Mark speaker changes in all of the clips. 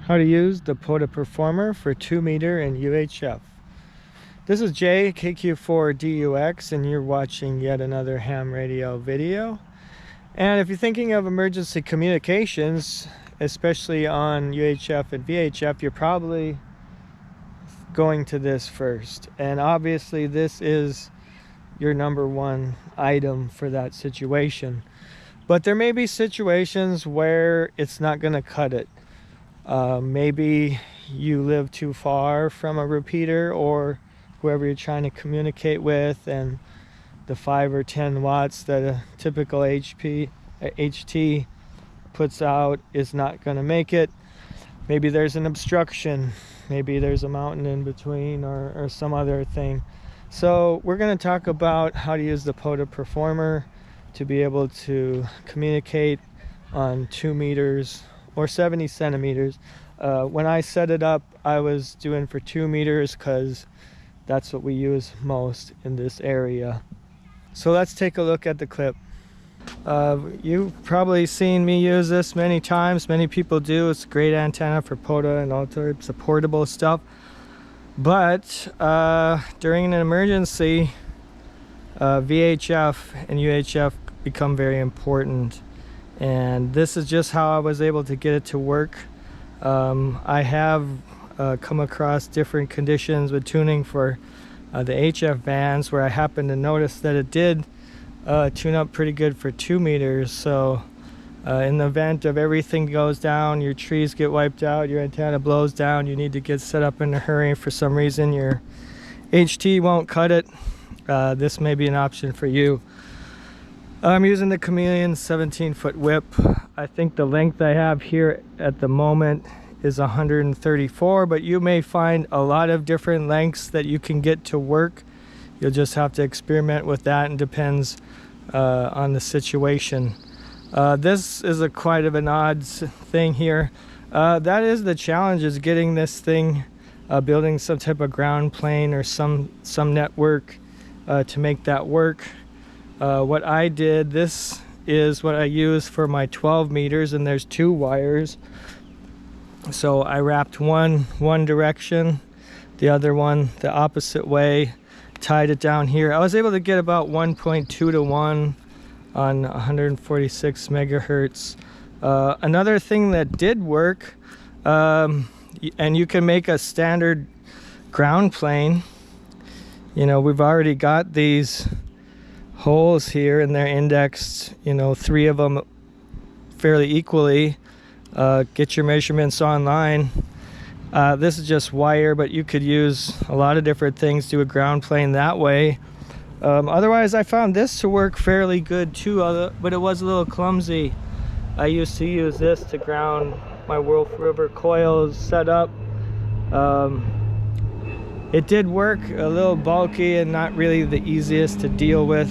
Speaker 1: how to use the POTA Performer for 2-meter and UHF. This is Jay, KQ4DUX, and you're watching yet another ham radio video. And if you're thinking of emergency communications, especially on UHF and VHF, you're probably going to this first. And obviously this is your number one item for that situation. But there may be situations where it's not going to cut it. Maybe you live too far from a repeater or whoever you're trying to communicate with, and the 5 or 10 watts that a typical HT puts out is not going to make it. Maybe there's an obstruction, maybe there's a mountain in between, or some other thing. So we're going to talk about how to use the POTA Performer to be able to communicate on 2 meters or 70 centimeters. When I set it up, I was doing for 2 meters because that's what we use most in this area. So let's take a look at the clip. You've probably seen me use this many times. Many people do. It's a great antenna for POTA and all types of portable stuff. But during an emergency, VHF and UHF become very important. And this is just how I was able to get it to work. I have come across different conditions with tuning for the HF bands where I happened to notice that it did tune up pretty good for 2 meters. So in the event of everything goes down, your trees get wiped out, your antenna blows down, you need to get set up in a hurry, for some reason your HT won't cut it, this may be an option for you. I'm using the Chameleon 17-foot whip. I think the length I have here at the moment is 134, but you may find a lot of different lengths that you can get to work. You'll just have to experiment with that, and depends on the situation. This is quite of an odd thing here. That is the challenge, is getting this thing, building some type of ground plane or some network to make that work. What I did, this is what I use for my 12 meters, and there's 2 wires. So I wrapped one direction, the other one the opposite way, tied it down here. I was able to get about 1.2 to 1 on 146 megahertz. Another thing that did work, and you can make a standard ground plane. You know, we've already got these holes here, and they're indexed, 3 of them fairly equally. Get your measurements online. This is just wire, but you could use a lot of different things, do a ground plane that way. Otherwise, I found this to work fairly good too, but it was a little clumsy. I used to use this to ground my Wolf River coils set up. It did work, a little bulky and not really the easiest to deal with,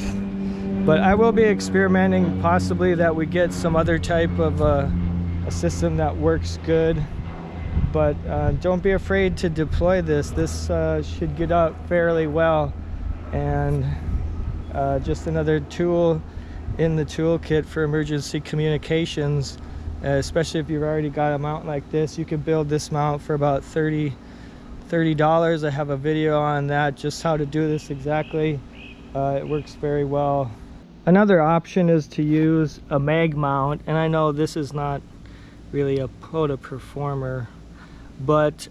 Speaker 1: but I will be experimenting, possibly that we get some other type of a system that works good. But don't be afraid to deploy this. This should get up fairly well, and just another tool in the toolkit for emergency communications. Especially if you've already got a mount like this, you can build this mount for about $30. I have a video on that, just how to do this exactly. It works very well. Another option is to use a mag mount, and I know this is not really a POTA Performer, but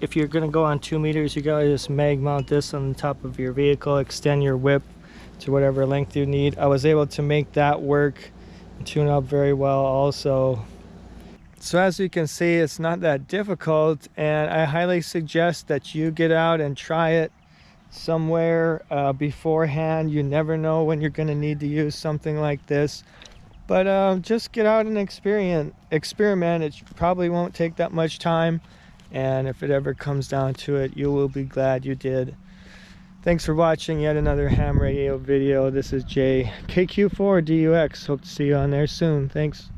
Speaker 1: if you're going to go on 2 meters, you gotta just mag mount this on the top of your vehicle, extend your whip to whatever length you need. I was able to make that work and tune up very well also. So as you can see, it's not that difficult, and I highly suggest that you get out and try it somewhere beforehand. You never know when you're going to need to use something like this, but just get out and experiment. It probably won't take that much time, and if it ever comes down to it, you will be glad you did. Thanks for watching yet another ham radio video. This is Jay, KQ4DUX. Hope to see you on there soon. Thanks.